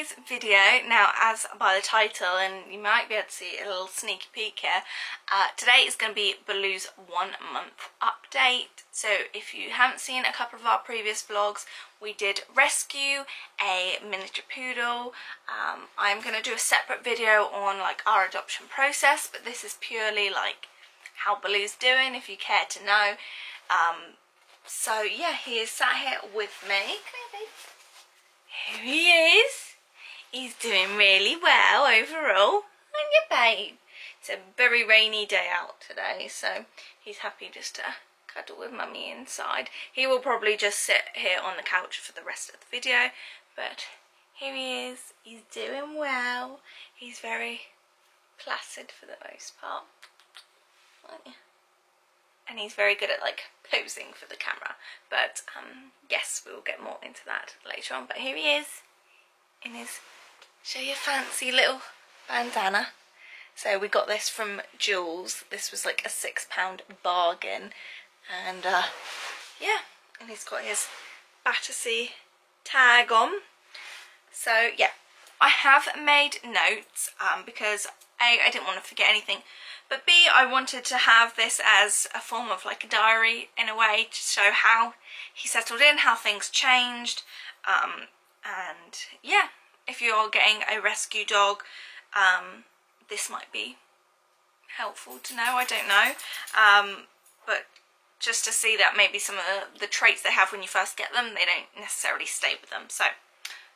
today's video, now as by the title, and you might be able to see a little sneaky peek here, today is going to be Baloo's 1 month update. So if you haven't seen a couple of our previous vlogs, we did rescue a miniature poodle. I'm going to do a separate video on like our adoption process, but this is purely like how Baloo's doing, if you care to know. So yeah, he is sat here with me. Come here, babe. Here he is. He's doing really well overall. Aren't you, babe? It's a very rainy day out today, so he's happy just to cuddle with mummy inside. He will probably just sit here on the couch for the rest of the video, but here he is. He's doing well. He's very placid for the most part, aren't you? And he's very good at like posing for the camera, but yes, we will get more into that later on. But here he is in his show your fancy little bandana. So we got this from Joules. This was like a £6 bargain, and yeah, and he's got his Battersea tag on. So yeah, I have made notes because A, I didn't want to forget anything, but B, I wanted to have this as a form of like a diary in a way to show how he settled in, how things changed, and yeah, if you're getting a rescue dog, this might be helpful to know, I don't know, but just to see that maybe some of the traits they have when you first get them, they don't necessarily stay with them. So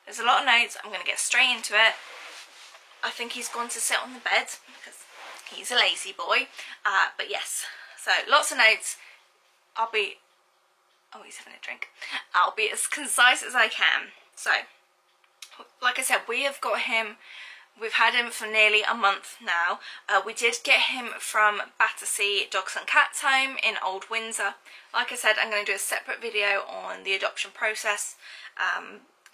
there's a lot of notes. I'm going to get straight into it. I think he's gone to sit on the bed because he's a lazy boy, but yes, so lots of notes. Oh, he's having a drink. I'll be as concise as I can. So, like I said, we have got him, we've had him for nearly a month now. We did get him from Battersea Dogs and Cats Home in Old Windsor. Like I said, I'm going to do a separate video on the adoption process,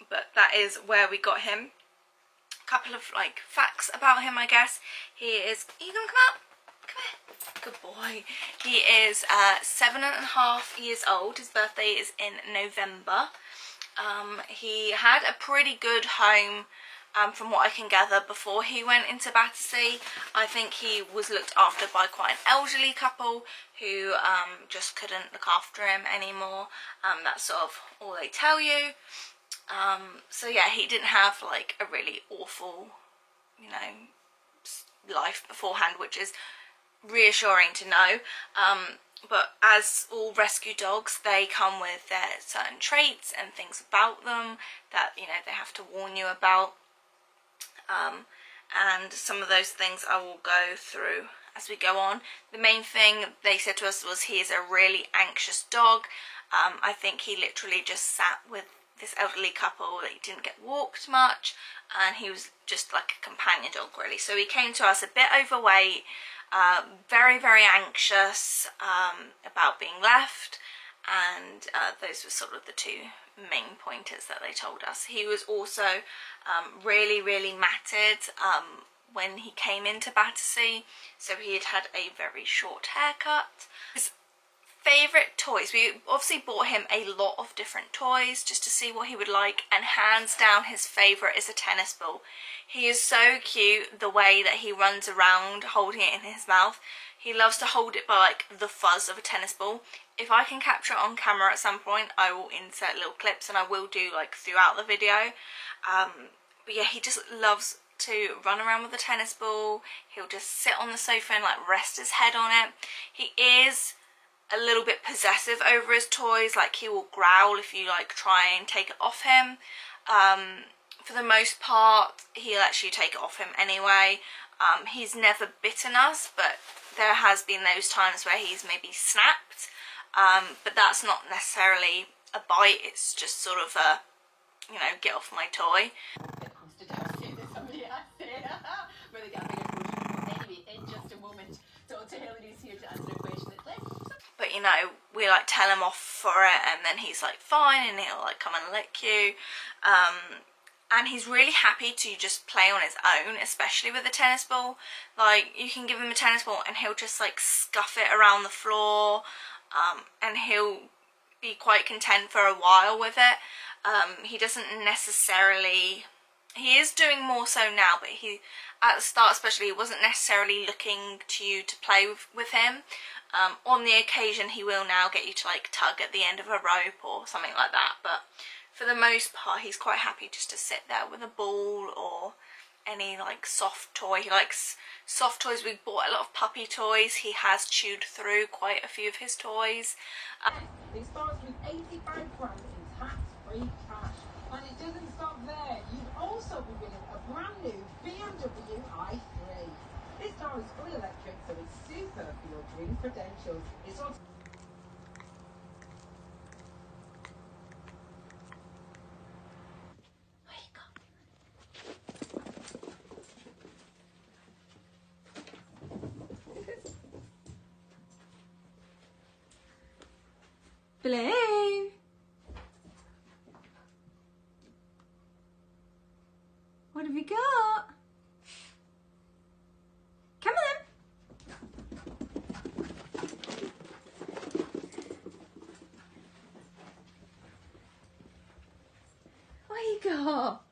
but that is where we got him. Couple of like facts about him, I guess. He is, are you gonna come up? Come here. Good boy. He is 7.5 years old. His birthday is in November. He had a pretty good home, from what I can gather, before he went into Battersea. I think he was looked after by quite an elderly couple who just couldn't look after him anymore. That's sort of all they tell you. So yeah, he didn't have like a really awful, you know, life beforehand, which is reassuring to know. But as all rescue dogs, they come with their certain traits and things about them that, you know, they have to warn you about. And some of those things I will go through as we go on. The main thing they said to us was he is a really anxious dog. I think he literally just sat with this elderly couple that didn't get walked much, and he was just like a companion dog really. So he came to us a bit overweight, very anxious about being left, and those were sort of the two main pointers that they told us. He was also really matted when he came into Battersea, so he had a very short haircut. His favourite toys, we obviously bought him a lot of different toys just to see what he would like, and hands down his favourite is a tennis ball. He is so cute the way that he runs around holding it in his mouth. He loves to hold it by like the fuzz of a tennis ball. If I can capture it on camera at some point, I will insert little clips, and I will do like throughout the video. But yeah, he just loves to run around with a tennis ball. He'll just sit on the sofa and like rest his head on it. He is a little bit possessive over his toys, like he will growl if you like try and take it off him. For the most part, he'll actually take it off him anyway. He's never bitten us, but there has been those times where he's maybe snapped, but that's not necessarily a bite, it's just sort of a, you know, get off my toy. But you know, we like tell him off for it, and then he's like fine, and he'll like come and lick you. And he's really happy to just play on his own, especially with a tennis ball. Like, you can give him a tennis ball and he'll just like scuff it around the floor, and he'll be quite content for a while with it. He doesn't necessarily He is doing more so now, but he, at the start especially, he wasn't necessarily looking to you to play with him. On the occasion he will now get you to like tug at the end of a rope or something like that, but for the most part he's quite happy just to sit there with a ball or any like soft toy. He likes soft toys. We've bought a lot of puppy toys. He has chewed through quite a few of his toys. It starts with £85 in tax-free cash, and it doesn't stop there. You'd also be winning a brand new BMW i3. This car is full electric, so it's super for your dream credentials. It's also Blue, what have you got? Come on. What you got?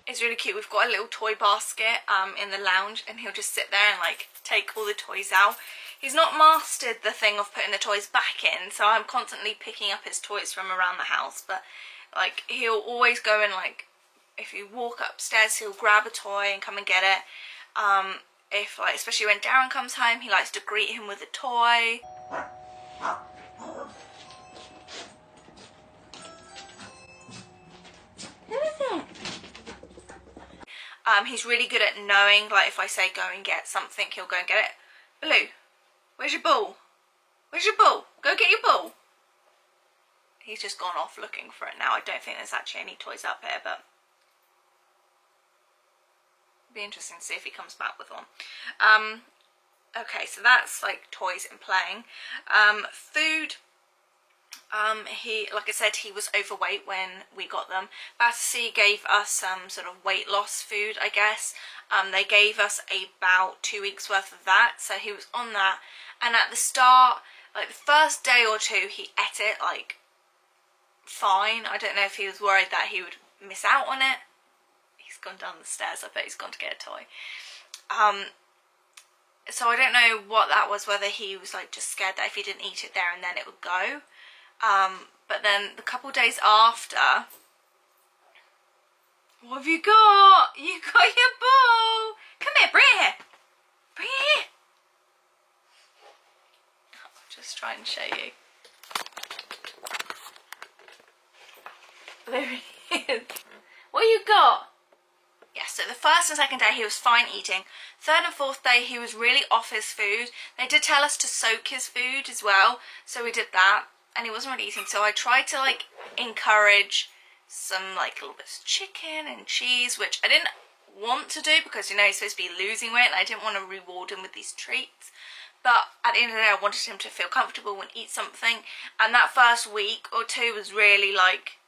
It's really cute. We've got a little toy basket in the lounge, and he'll just sit there and like take all the toys out. He's not mastered the thing of putting the toys back in, so I'm constantly picking up his toys from around the house, but like he'll always go and like, if you walk upstairs he'll grab a toy and come and get it. If like, especially when Darren comes home, he likes to greet him with a toy. Who is it? He's really good at knowing, like if I say go and get something, he'll go and get it. Blue, where's your ball? Where's your ball? Go get your ball. He's just gone off looking for it now. I don't think there's actually any toys up here, but it'll be interesting to see if he comes back with one. Okay, so that's like toys and playing. Food. He, like I said, he was overweight when we got them. Battersea gave us some sort of weight loss food, I guess. They gave us about 2 weeks worth of that, so he was on that. And at the start, like the first day or two, he ate it like fine. I don't know if he was worried that he would miss out on it. He's gone down the stairs. I bet he's gone to get a toy. So I don't know what that was, whether he was like just scared that if he didn't eat it there and then it would go. But then the couple days after, what have you got? You got your ball. Come here, bring it here. Bring it here. I'll just try and show you. There he is. What you got? Yeah, so the first and second day he was fine eating. Third and fourth day he was really off his food. They did tell us to soak his food as well, so we did that. And he wasn't really eating, so I tried to like encourage some like little bits of chicken and cheese, which I didn't want to do because, you know, he's supposed to be losing weight and I didn't want to reward him with these treats. But at the end of the day I wanted him to feel comfortable and eat something, and that first week or two was really like,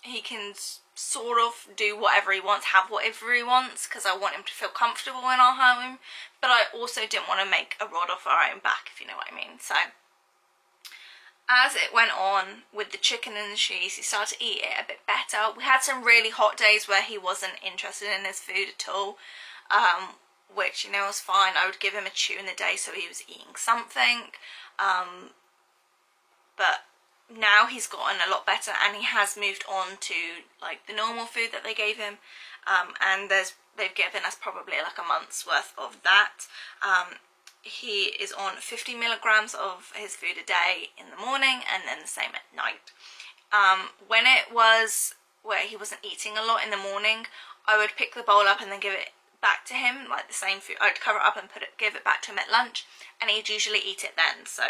he can sort of do whatever he wants, have whatever he wants, because I want him to feel comfortable in our home, but I also didn't want to make a rod off our own back, if you know what I mean. So as it went on with the chicken and the cheese, he started to eat it a bit better. We had some really hot days where he wasn't interested in his food at all, which, you know, was fine. I would give him a chew in the day so he was eating something, but now he's gotten a lot better and he has moved on to like the normal food that they gave him, and they've given us probably like a month's worth of that. He is on 50 milligrams of his food a day in the morning and then the same at night. When it was where he wasn't eating a lot in the morning, I would pick the bowl up and then give it back to him, like the same food. I'd cover it up and give it back to him at lunch, and he'd usually eat it then. So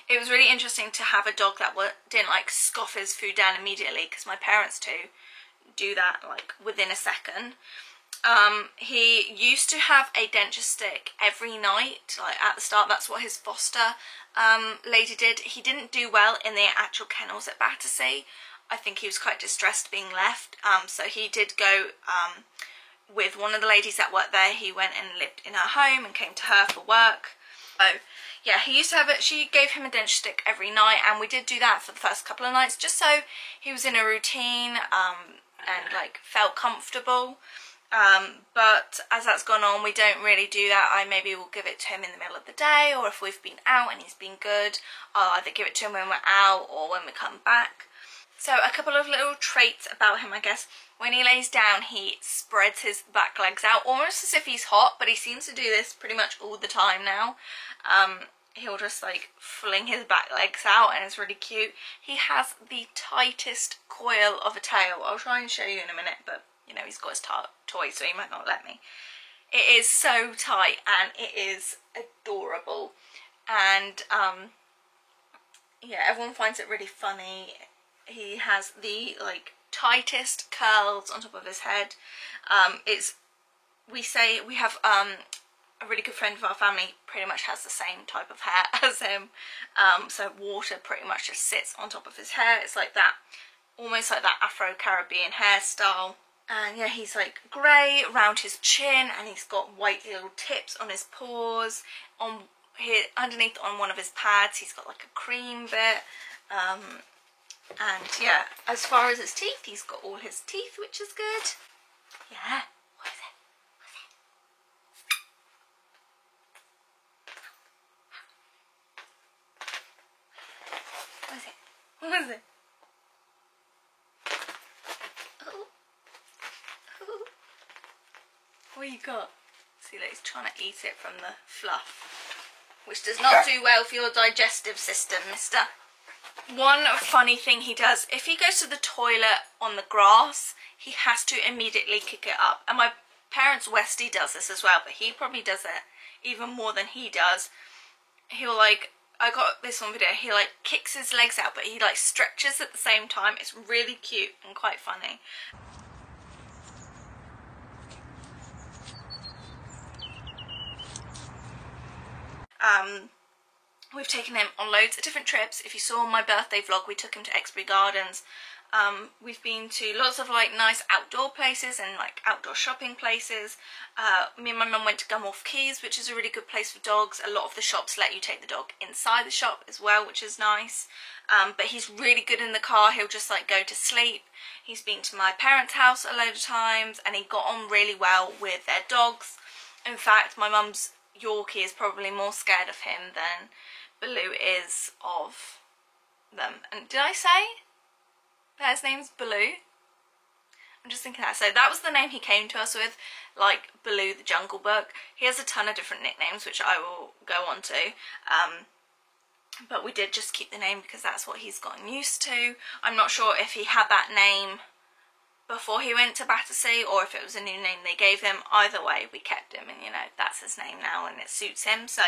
it was really interesting to have a dog that didn't like scoff his food down immediately, because my parents too do that like within a second. He used to have a denture stick every night, like at the start. That's what his foster lady did. He didn't do well in the actual kennels at Battersea. I think he was quite distressed being left, so he did go with one of the ladies that worked there. He went and lived in her home and came to her for work. So yeah, he used to have it. She gave him a denture stick every night, and we did do that for the first couple of nights, just so he was in a routine and like felt comfortable. But as that's gone on, we don't really do that. I maybe will give it to him in the middle of the day, or if we've been out and he's been good, I'll either give it to him when we're out or when we come back. So a couple of little traits about him, I guess. When he lays down, he spreads his back legs out, almost as if he's hot, but he seems to do this pretty much all the time now. He'll just like fling his back legs out, and it's really cute. He has the tightest coil of a tail. I'll try and show you in a minute, but you know, he's got his toy, so he might not let me. It is so tight, and it is adorable. And yeah, everyone finds it really funny. He has the like tightest curls on top of his head. We say we have a really good friend of our family pretty much has the same type of hair as him. So water pretty much just sits on top of his hair. It's like that, almost like that Afro-Caribbean hairstyle. And yeah, he's like grey around his chin, and he's got white little tips on his paws. On here, underneath on one of his pads, he's got like a cream bit. And yeah, as far as his teeth, he's got all his teeth, which is good. Yeah. What is it? What is it? What is it? Oh. Oh. What you got? See, like he's trying to eat it from the fluff, which does not do well for your digestive system, mister. One funny thing he does, if he goes to the toilet on the grass, he has to immediately kick it up. And my parents' Westie does this as well, but he probably does it even more than he does. He'll like, I got this on video, he like kicks his legs out, but he like stretches at the same time. It's really cute and quite funny. We've taken him on loads of different trips. If you saw my birthday vlog, we took him to Exbury Gardens. We've been to lots of like nice outdoor places and like outdoor shopping places. Me and my mum went to Gumwolf Quays, which is a really good place for dogs. A lot of the shops let you take the dog inside the shop as well, which is nice. But he's really good in the car. He'll just like go to sleep. He's been to my parents' house a load of times, and he got on really well with their dogs. In fact, my mum's Yorkie is probably more scared of him than Baloo is of them. And did I say that his name's Baloo? I'm just thinking that. So that was the name he came to us with, like Baloo the Jungle Book. He has a ton of different nicknames, which I will go on to. But we did just keep the name because that's what he's gotten used to. I'm not sure if he had that name before he went to Battersea or if it was a new name they gave him. Either way, we kept him, and you know, that's his name now and it suits him. So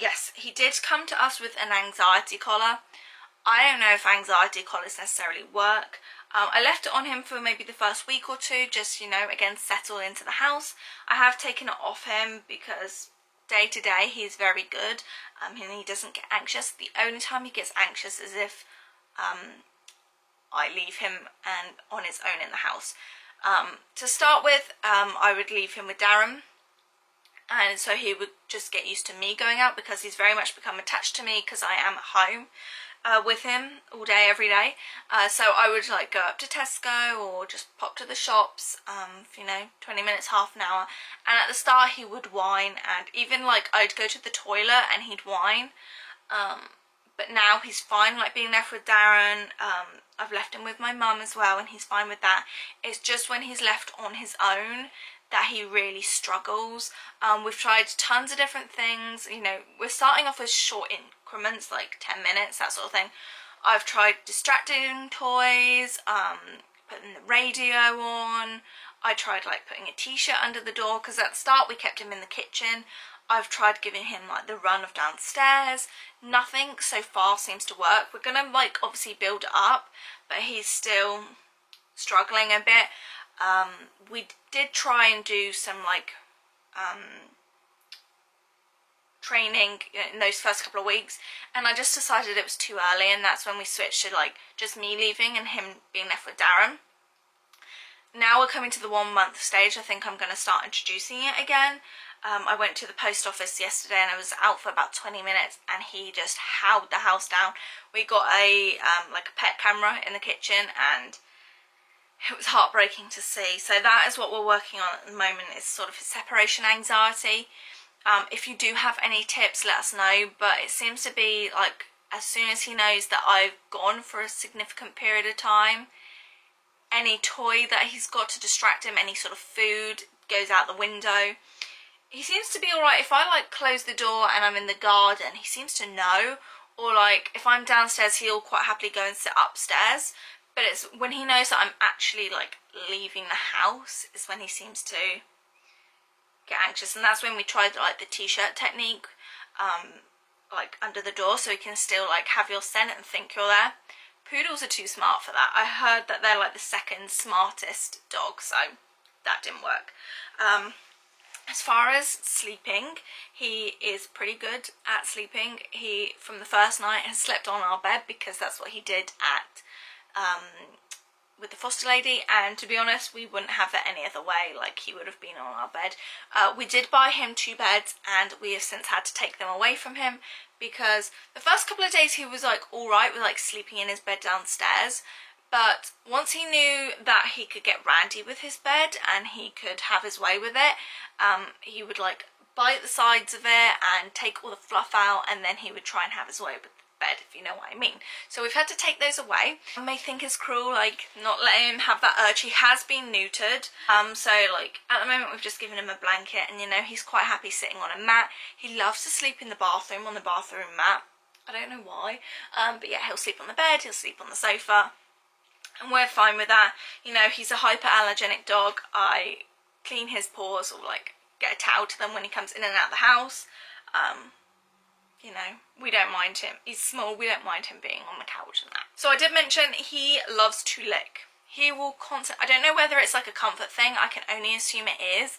yes, he did come to us with an anxiety collar. I don't know if anxiety collars necessarily work. I left it on him for maybe the first week or two, just, you know, again, settle into the house. I have taken it off him because day to day he's very good, and he doesn't get anxious. The only time he gets anxious is if I leave him and on his own in the house. To start with, I would leave him with Darren, and so he would just get used to me going out because he's very much become attached to me because I am at home with him all day, every day. So I would like go up to Tesco or just pop to the shops, you know, 20 minutes, half an hour. And at the start he would whine, and even like I'd go to the toilet and he'd whine. But now he's fine, like being left with Darren. I've left him with my mum as well, and he's fine with that. It's just when he's left on his own that he really struggles. We've tried tons of different things. You know, we're starting off with short increments, like 10 minutes, that sort of thing. I've tried distracting toys, putting the radio on. I tried like putting a t-shirt under the door, because at the start we kept him in the kitchen. I've tried giving him like the run of downstairs. Nothing so far seems to work. We're gonna like obviously build it up, but he's still struggling a bit. We did try and do some like training in those first couple of weeks, and I just decided it was too early, and that's when we switched to like just me leaving and him being left with Darren. now we're coming to the 1 month stage, I think I'm going to start introducing it again. I went to the post office yesterday and I was out for about 20 minutes and he just howled the house down. We got a like a pet camera in the kitchen and it was heartbreaking to see. So that is what we're working on at the moment, is sort of his separation anxiety. If you do have any tips, let us know, but it seems to be like as soon as he knows that I've gone for a significant period of time, any toy that he's got to distract him, any sort of food, goes out the window. He seems to be alright if I like close the door and I'm in the garden, he seems to know, or like if I'm downstairs he'll quite happily go and sit upstairs, but it's when he knows that I'm actually like leaving the house is when he seems to get anxious. And that's when we tried like the t-shirt technique, like under the door, so he can still like have your scent and think you're there. Poodles are too smart for that. I heard that they're like the second smartest dog, so that didn't work. As far as sleeping, he is pretty good at sleeping. He, from the first night, has slept on our bed because that's what he did at with the foster lady, and to be honest we wouldn't have it any other way, like he would have been on our bed. We did buy him 2 beds and we have since had to take them away from him because the first couple of days he was like alright with like sleeping in his bed downstairs, but once he knew that he could get randy with his bed and he could have his way with it, he would like bite the sides of it and take all the fluff out, and then he would try and have his way with the bed, if you know what I mean. So we've had to take those away. I may think it's cruel, like not letting him have that urge. He has been neutered, so like at the moment we've just given him a blanket, and you know he's quite happy sitting on a mat. He loves to sleep in the bathroom on the bathroom mat. I don't know why, but yeah, he'll sleep on the bed, he'll sleep on the sofa, and we're fine with that. You know, he's a hyperallergenic dog. I clean his paws or like get a towel to them when he comes in and out of the house. You know, we don't mind him. He's small, we don't mind him being on the couch and that. So I did mention he loves to lick. He will constantly, I don't know whether it's like a comfort thing, I can only assume it is,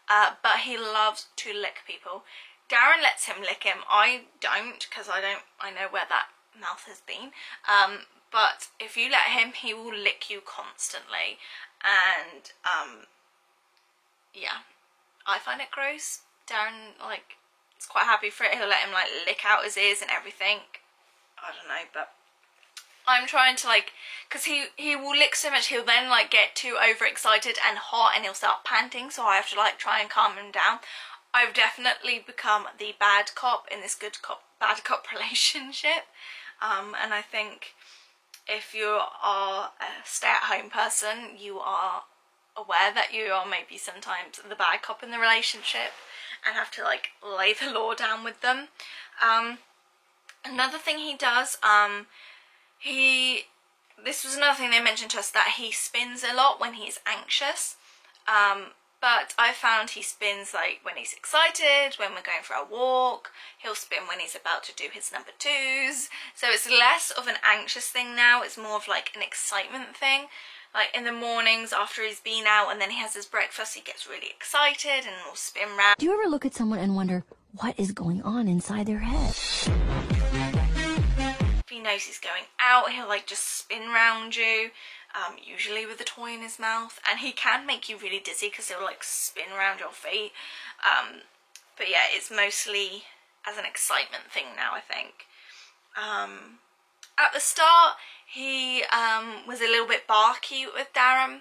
but he loves to lick people. Darren lets him lick him. I don't, because I know where that mouth has been. But if you let him, he will lick you constantly. And yeah, I find it gross. Darren like is quite happy for it. He'll let him like lick out his ears and everything. I don't know, but I'm trying to like, because he will lick so much, he'll then like get too overexcited and hot and he'll start panting, so I have to like try and calm him down. I've definitely become the bad cop in this good cop bad cop relationship, and I think if you are a stay-at-home person, you are aware that you are maybe sometimes the bad cop in the relationship and have to like lay the law down with them. Another thing he does, this was another thing they mentioned to us, that he spins a lot when he's anxious, but I found he spins like when he's excited, when we're going for a walk. He'll spin when he's about to do his number 2s, so it's less of an anxious thing now, it's more of like an excitement thing. Like in the mornings after he's been out and then he has his breakfast, he gets really excited and will spin round. Do you ever look at someone and wonder what is going on inside their head? If he knows he's going out, he'll like just spin round you, usually with a toy in his mouth, and he can make you really dizzy because he'll like spin around your feet. But yeah, it's mostly as an excitement thing now, I think. At the start, he was a little bit barky with Darren.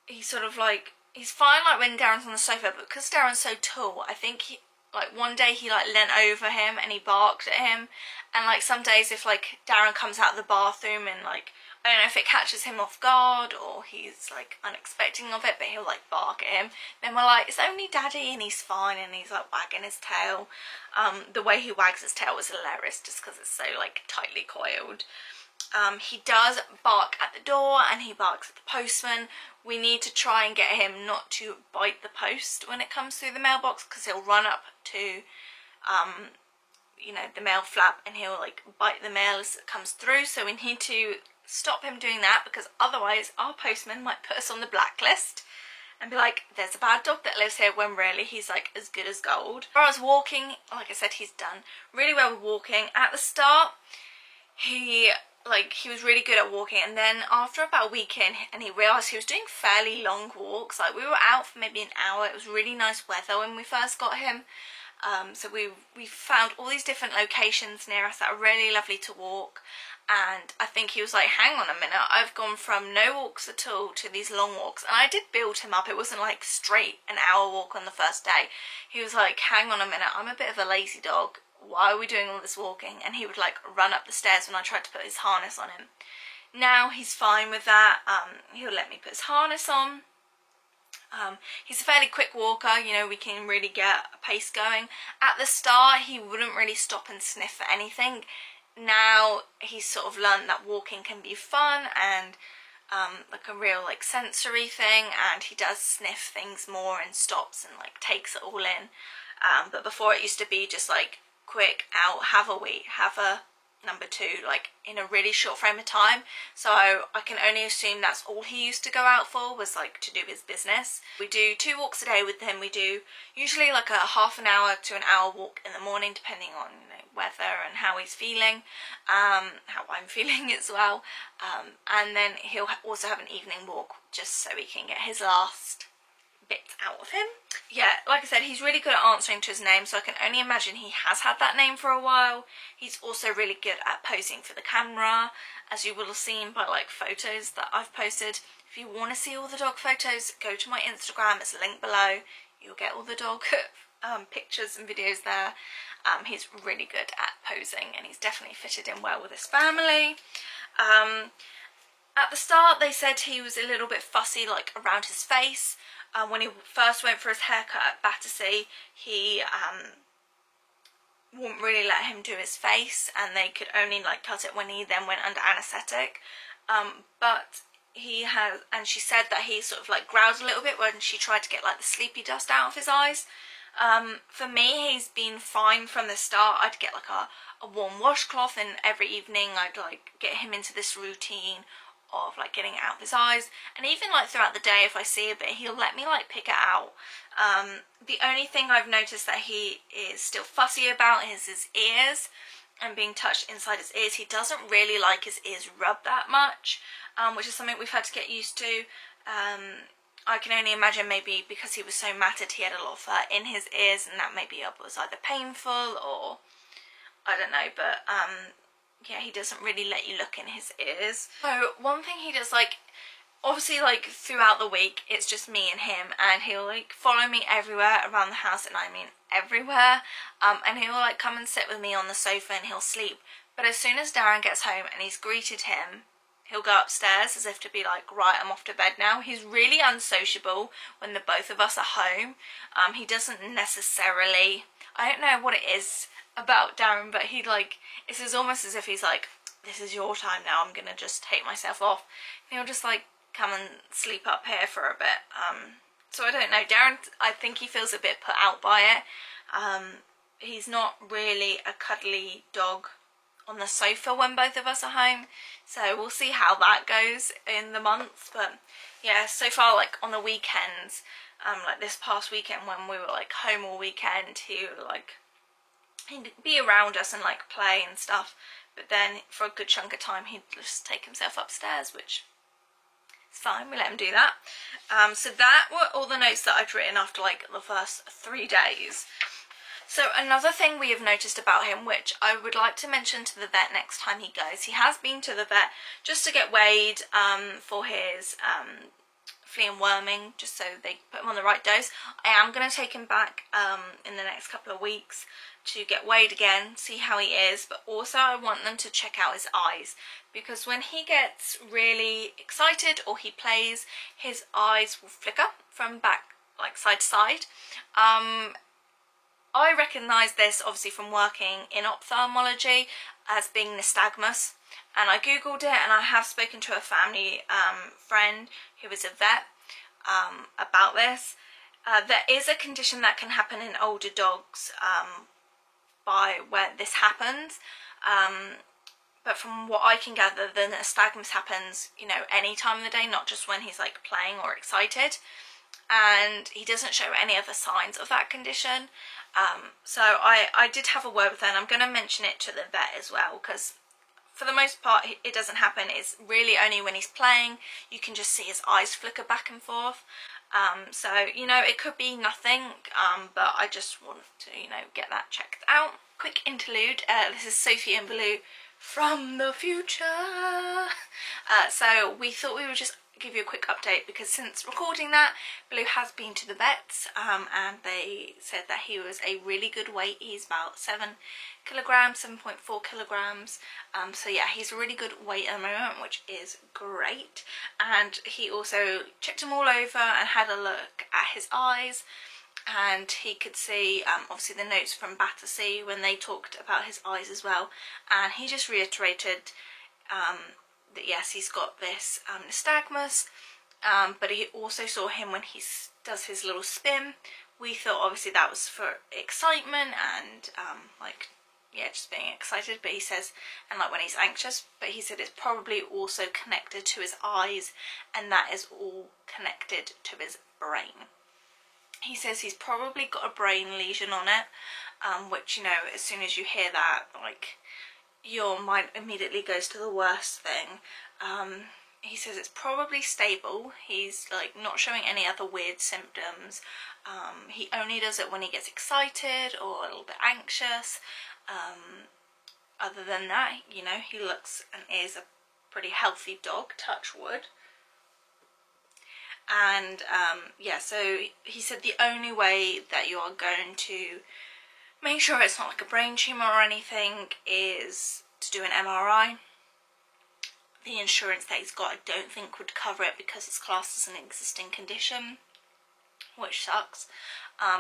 He's sort of like, he's fine like when Darren's on the sofa, but because Darren's so tall, I think he, like one day he like leant over him and he barked at him, and like some days if like Darren comes out of the bathroom and like, I don't know if it catches him off guard or he's like unexpecting of it, but he'll like bark at him. Then we're like, it's only Daddy, and he's fine, and he's like wagging his tail. The way he wags his tail was hilarious just because it's so like tightly coiled. He does bark at the door and he barks at the postman. We need to try and get him not to bite the post when it comes through the mailbox, because he'll run up to you know, the mail flap and he'll like bite the mail as it comes through. So we need to stop him doing that, because otherwise our postman might put us on the blacklist and be like, there's a bad dog that lives here, when really he's like as good as gold. As far as walking, like I said, he's done really well with walking. At the start he like he was really good at walking, and then after about a week in, and he realised he was doing fairly long walks. Like we were out for maybe an hour. It was really nice weather when we first got him, so we found all these different locations near us that are really lovely to walk. And I think he was like, hang on a minute, I've gone from no walks at all to these long walks. And I did build him up. It wasn't like straight an hour walk on the first day. He was like, hang on a minute, I'm a bit of a lazy dog. Why are we doing all this walking? And he would like run up the stairs when I tried to put his harness on him. Now he's fine with that. He'll let me put his harness on. He's a fairly quick walker, you know, we can really get a pace going. At the start, he wouldn't really stop and sniff for anything. Now he's sort of learned that walking can be fun and like a real like sensory thing, and he does sniff things more and stops and like takes it all in. But before it used to be just like quick out, have a wee, have a number two, like in a really short frame of time. So I can only assume that's all he used to go out for, was like to do his business. We do 2 walks a day with him. We do usually like a half an hour to an hour walk in the morning, depending on, you know, weather and how he's feeling, how I'm feeling as well. And then he'll also have an evening walk just so he can get his last bits out of him. Yeah, like I said, he's really good at answering to his name, so I can only imagine he has had that name for a while. He's also really good at posing for the camera, as you will have seen by like photos that I've posted. If you want to see all the dog photos, go to my Instagram, it's linked below. You'll get all the dog pictures and videos there. He's really good at posing, and he's definitely fitted in well with his family. At the start they said he was a little bit fussy like around his face. When he first went for his haircut at Battersea, he wouldn't really let him do his face, and they could only like cut it when he then went under anaesthetic. But he has, and she said that he sort of like growled a little bit when she tried to get like the sleepy dust out of his eyes. For me, he's been fine from the start. I'd get like a warm washcloth, and every evening I'd like get him into this routine of like getting it out of his eyes, and even like throughout the day if I see a bit, he'll let me like pick it out. The only thing I've noticed that he is still fussy about is his ears and being touched inside his ears. He doesn't really like his ears rubbed that much, which is something we've had to get used to. I can only imagine maybe because he was so matted he had a lot of fur in his ears, and that maybe was either painful or I don't know, but yeah, he doesn't really let you look in his ears. So one thing he does, like, obviously like throughout the week it's just me and him, and he'll like follow me everywhere around the house, and I mean everywhere, and he'll like come and sit with me on the sofa and he'll sleep. But as soon as Darren gets home and he's greeted him, he'll go upstairs as if to be like, right, I'm off to bed now. He's really unsociable when the both of us are home. He doesn't necessarily, I don't know what it is about Darren, but he like, it's almost as if he's like, this is your time now, I'm gonna just take myself off. And he'll just like come and sleep up here for a bit. So I don't know, Darren, I think he feels a bit put out by it. He's not really a cuddly dog on the sofa when both of us are home, so we'll see how that goes in the months. But yeah, so far like on the weekends, like this past weekend when we were like home all weekend, he'd be around us and like play and stuff, but then for a good chunk of time he'd just take himself upstairs, which is fine, we let him do that. So that were all the notes that I'd written after like the first 3 days. So another thing we have noticed about him, which I would like to mention to the vet next time he goes, he has been to the vet just to get weighed for his flea and worming, just so they put him on the right dose. I am going to take him back in the next couple of weeks to get weighed again, see how he is, but also I want them to check out his eyes, because when he gets really excited or he plays, his eyes will flicker from back, like side to side. I recognise this obviously from working in ophthalmology as being nystagmus, and I googled it, and I have spoken to a family friend who is a vet about this. There is a condition that can happen in older dogs by where this happens, but from what I can gather, the nystagmus happens, you know, any time of the day, not just when he's like playing or excited, and he doesn't show any other signs of that condition. So I did have a word with her, and I'm going to mention it to the vet as well, because for the most part it doesn't happen. It's really only when he's playing you can just see his eyes flicker back and forth. So, you know, it could be nothing, but I just wanted to, you know, get that checked out. Quick interlude. This is Sophie and Baloo from the future. So we thought we would just give you a quick update because since recording that, Baloo has been to the vets, and they said that he was a really good weight. He's about 7 kilograms, 7.4 kilograms. So yeah, he's a really good weight at the moment, which is great. And he also checked him all over and had a look at his eyes, and he could see obviously the notes from Battersea when they talked about his eyes as well, and he just reiterated that yes, he's got this nystagmus, but he also saw him when he does his little spin. We thought obviously that was for excitement and like, yeah, just being excited, but he says, and like when he's anxious, but he said it's probably also connected to his eyes, and that is all connected to his brain. He says he's probably got a brain lesion on it, which, you know, as soon as you hear that, like, your mind immediately goes to the worst thing. He says it's probably stable. He's like not showing any other weird symptoms. He only does it when he gets excited or a little bit anxious. Other than that, you know, he looks and is a pretty healthy dog, touch wood. And yeah, so he said the only way that you are going to make sure it's not like a brain tumour or anything is to do an MRI. The insurance that he's got I don't think would cover it because it's classed as an existing condition, which sucks.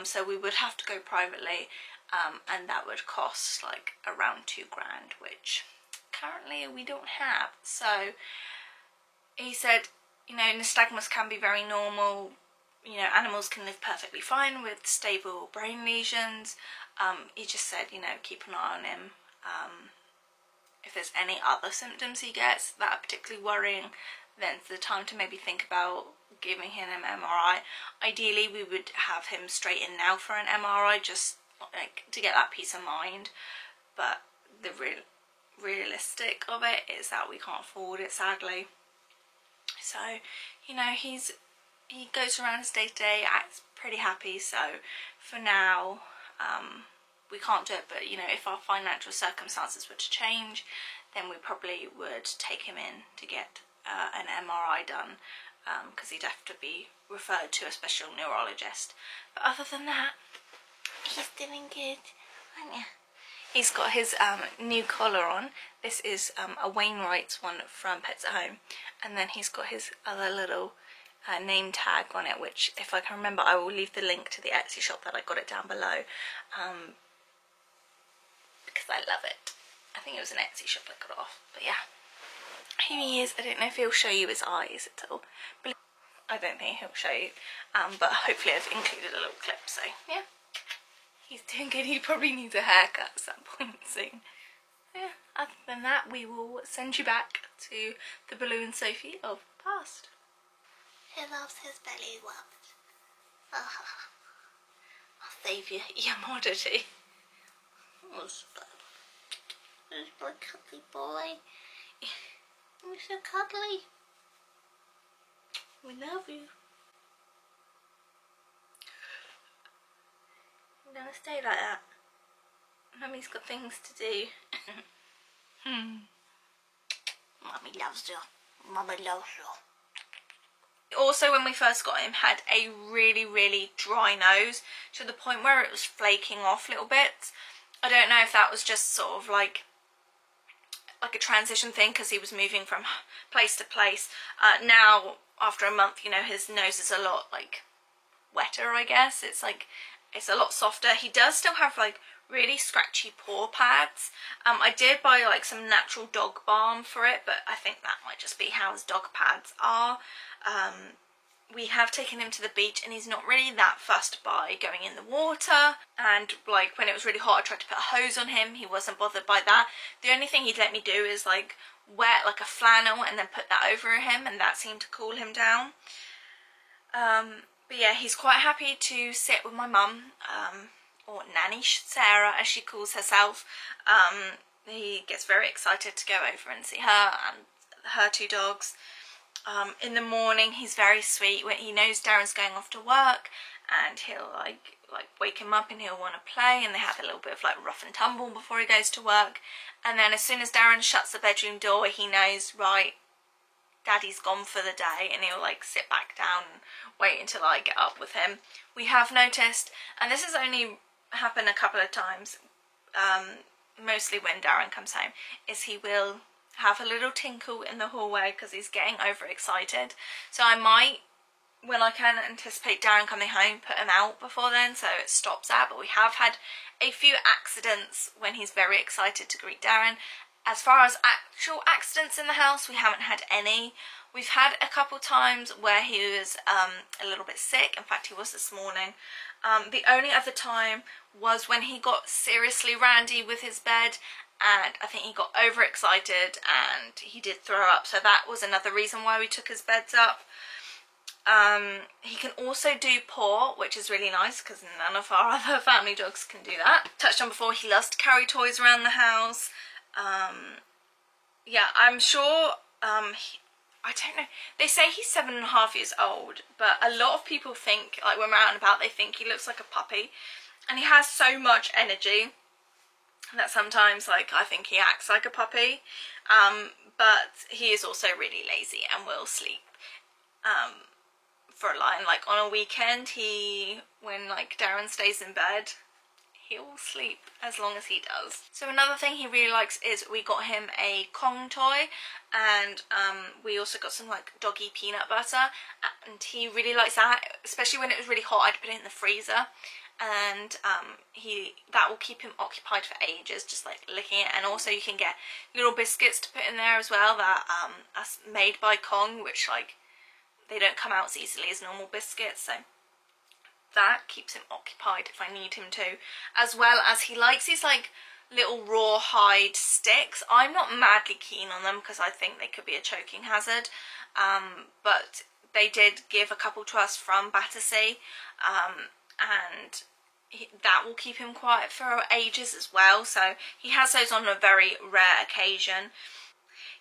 So we would have to go privately, and that would cost like around £2 grand, which currently we don't have. So he said, you know, nystagmus can be very normal. You know, animals can live perfectly fine with stable brain lesions. He just said, you know, keep an eye on him. If there's any other symptoms he gets that are particularly worrying, then it's the time to maybe think about giving him an MRI. Ideally, we would have him straight in now for an MRI, just like to get that peace of mind. But the realistic of it is that we can't afford it, sadly. So, you know, he goes around his day-to-day, acts pretty happy. So for now, we can't do it, but you know, if our financial circumstances were to change, then we probably would take him in to get an MRI done, because he'd have to be referred to a special neurologist. But other than that, he's doing good, aren't you? He's got his new collar on. This is a Wainwright's one from Pets at Home, and then he's got his other little name tag on it, which, if I can remember, I will leave the link to the Etsy shop that I got it down below, because I love it. I think it was an Etsy shop I got it off, but yeah. Here he is. I don't know if he'll show you his eyes at all. I don't think he'll show you, but hopefully I've included a little clip, so yeah. He's doing good. He probably needs a haircut at some point soon. Yeah, other than that, we will send you back to the Baloo and Sophie of the past. He loves his belly rubs. I'll save you your modesty. Oh, stop. He's my cuddly boy. You're so cuddly. We love you. I'm gonna stay like that. Mummy's got things to do. Mummy loves you. Mummy loves you. Also, when we first got him, had a really dry nose to the point where it was flaking off little bits. I don't know if that was just sort of like a transition thing because he was moving from place to place. Now, after a month, you know, his nose is a lot like wetter, I guess. It's a lot softer. He does still have like really scratchy paw pads. I did buy like some natural dog balm for it, but I think that might just be how his dog pads are. We have taken him to the beach and he's not really that fussed by going in the water, and like when it was really hot I tried to put a hose on him. He wasn't bothered by that. The only thing he'd let me do is like wet like a flannel and then put that over him, and that seemed to cool him down. But yeah, he's quite happy to sit with my mum, or Nanny Sarah as she calls herself. he gets very excited to go over and see her and her 2 dogs. In the morning he's very sweet when he knows Darren's going off to work, and he'll like wake him up and he'll want to play, and they have a little bit of like rough and tumble before he goes to work. And then as soon as Darren shuts the bedroom door, he knows, right, Daddy's gone for the day, and he'll like sit back down and wait until I get up with him. We have noticed, and this has only happened a couple of times, mostly when Darren comes home, is he will have a little tinkle in the hallway because he's getting overexcited. So I might, when I can anticipate Darren coming home, put him out before then so it stops that. But we have had a few accidents when he's very excited to greet Darren. As far as actual accidents in the house, we haven't had any. We've had a couple times where he was a little bit sick. In fact, he was this morning. The only other time was when he got seriously randy with his bed, and I think he got overexcited and he did throw up. So that was another reason why we took his beds up. He can also do paw, which is really nice because none of our other family dogs can do that. Touched on before, he loves to carry toys around the house. Yeah, I'm sure, I don't know, they say he's 7.5 years old, but a lot of people think, like when we're out and about, they think he looks like a puppy, and he has so much energy that sometimes, like, I think he acts like a puppy, but he is also really lazy and will sleep, for a line. Like on a weekend, when like Darren stays in bed, he'll sleep as long as he does. So another thing he really likes is we got him a Kong toy, and we also got some like doggy peanut butter, and he really likes that, especially when it was really hot. I'd put it in the freezer, and that will keep him occupied for ages, just like licking it. And also you can get little biscuits to put in there as well that are made by Kong, which like they don't come out as easily as normal biscuits, so that keeps him occupied if I need him to. As well as he likes these like little rawhide sticks. I'm not madly keen on them because I think they could be a choking hazard, but they did give a couple to us from Battersea, and that will keep him quiet for ages as well, so he has those on a very rare occasion.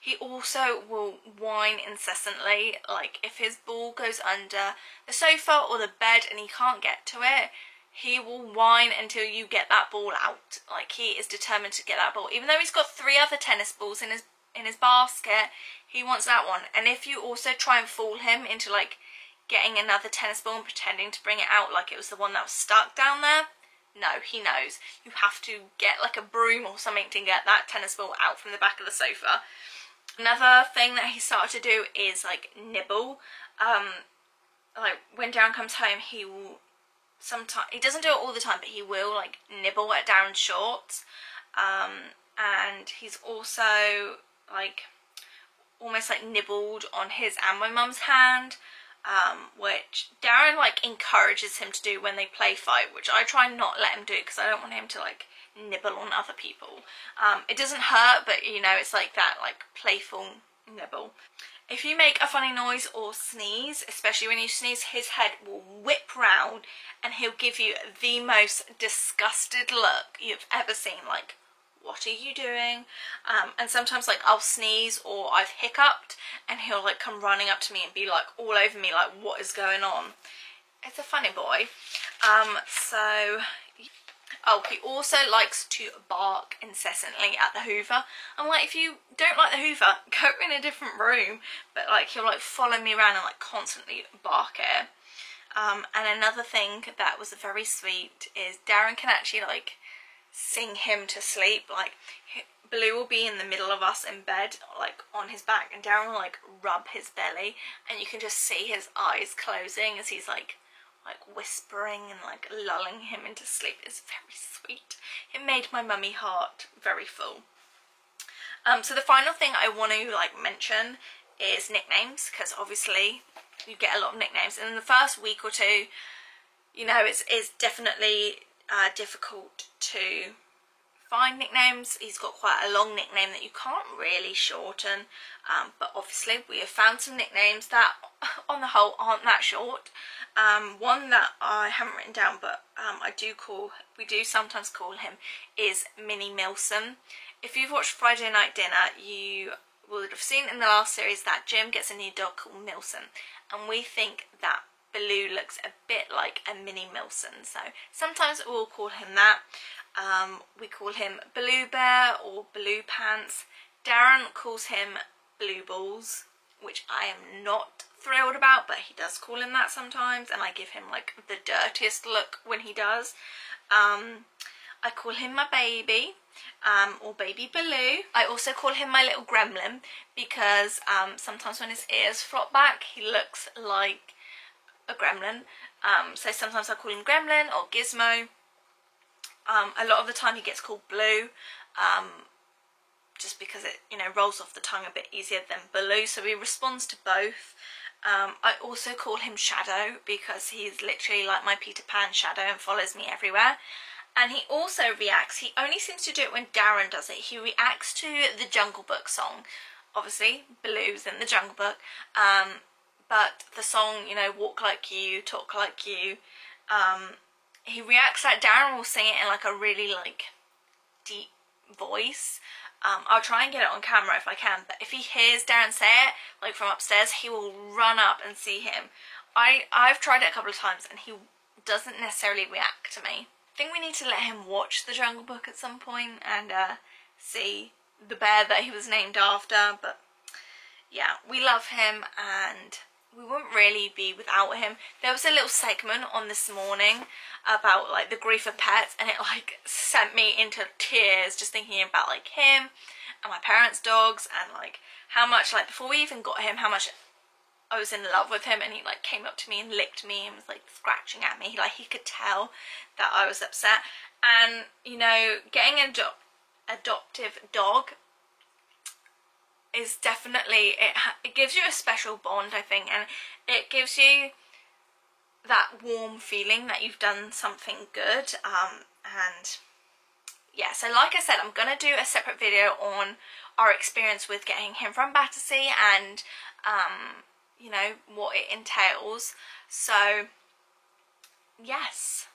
He also will whine incessantly, like if his ball goes under the sofa or the bed and he can't get to it, he will whine until you get that ball out. Like he is determined to get that ball. Even though he's got 3 other tennis balls in his basket, he wants that one. And if you also try and fool him into like getting another tennis ball and pretending to bring it out like it was the one that was stuck down there, no, he knows. You have to get like a broom or something to get that tennis ball out from the back of the sofa. Another thing that he started to do is like nibble. Like when Darren comes home, he will sometimes, he doesn't do it all the time, but he will like nibble at Darren's shorts. And he's also like almost like nibbled on his and my mum's hand, which Darren like encourages him to do when they play fight, which I try not let him do because I don't want him to like nibble on other people. It doesn't hurt, but you know, it's like that like playful nibble. If you make a funny noise or sneeze, especially when you sneeze, his head will whip round and he'll give you the most disgusted look you've ever seen. Like, what are you doing? And sometimes like I'll sneeze or I've hiccuped and he'll like come running up to me and be like all over me like, what is going on? It's a funny boy. Oh, he also likes to bark incessantly at the Hoover. I'm like, if you don't like the Hoover, go in a different room. But like, he'll like follow me around and like constantly bark at it. And another thing that was very sweet is Darren can actually like sing him to sleep. Like Blue will be in the middle of us in bed, like on his back, and Darren will like rub his belly, and you can just see his eyes closing as he's like whispering and like lulling him into sleep. It's very sweet. It made my mummy heart very full. So the final thing I want to like mention is nicknames, because obviously you get a lot of nicknames, and in the first week or two, you know, it's definitely difficult to find nicknames. He's got quite a long nickname that you can't really shorten, but obviously we have found some nicknames that on the whole aren't that short. One that I haven't written down, but we do sometimes call him, is Minnie Milsom. if you've watched Friday Night Dinner, you would have seen in the last series that Jim gets a new dog called Milson, and we think that Baloo looks a bit like a mini Milson, so sometimes we'll call him that. We call him Baloo Bear or Baloo Pants. Darren calls him Blue Balls, which I am not thrilled about, but he does call him that sometimes, and I give him like the dirtiest look when he does. I call him my baby, or baby Baloo. I also call him my little gremlin because sometimes when his ears flop back, he looks like a gremlin. So sometimes I call him Gremlin or Gizmo. A lot of the time he gets called Blue, just because it, you know, rolls off the tongue a bit easier than Baloo, so he responds to both. I also call him Shadow because he's literally like my Peter Pan shadow and follows me everywhere. And he also reacts, he only seems to do it when Darren does it, he reacts to the Jungle Book song. Obviously, Baloo's in the Jungle Book, but the song, you know, Walk Like You, Talk Like You, he reacts like Darren will sing it in like a really like deep voice. I'll try and get it on camera if I can, but if he hears Darren say it, like from upstairs, he will run up and see him. I've tried it a couple of times and he doesn't necessarily react to me. I think we need to let him watch the Jungle Book at some point and see the bear that he was named after, but yeah, we love him and we wouldn't really be without him. There was a little segment on This Morning about like the grief of pets, and it like sent me into tears just thinking about like him and my parents' dogs, and like how much, like before we even got him, how much I was in love with him, and he like came up to me and licked me and was like scratching at me, like he could tell that I was upset. And you know, getting an adoptive dog is definitely, it gives you a special bond, I think, and it gives you that warm feeling that you've done something good. And yeah, so like I said, I'm gonna do a separate video on our experience with getting him from Battersea and you know, what it entails. So yes,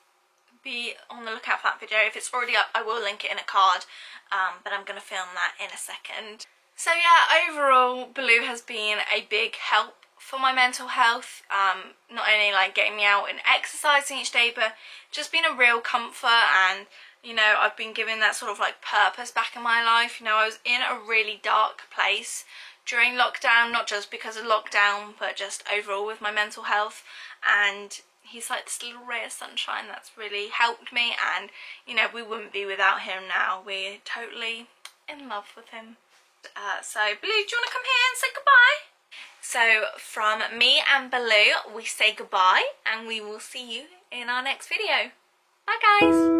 be on the lookout for that video. If it's already up, I will link it in a card, but I'm gonna film that in a second. So yeah, overall, Baloo has been a big help for my mental health. Not only like getting me out and exercising each day, but just being a real comfort. And you know, I've been given that sort of like purpose back in my life. You know, I was in a really dark place during lockdown, not just because of lockdown, but just overall with my mental health. And he's like this little ray of sunshine that's really helped me. And you know, we wouldn't be without him now. We're totally in love with him. So Baloo, do you want to come here and say goodbye? So from me and Baloo, we say goodbye, and we will see you in our next video. Bye guys!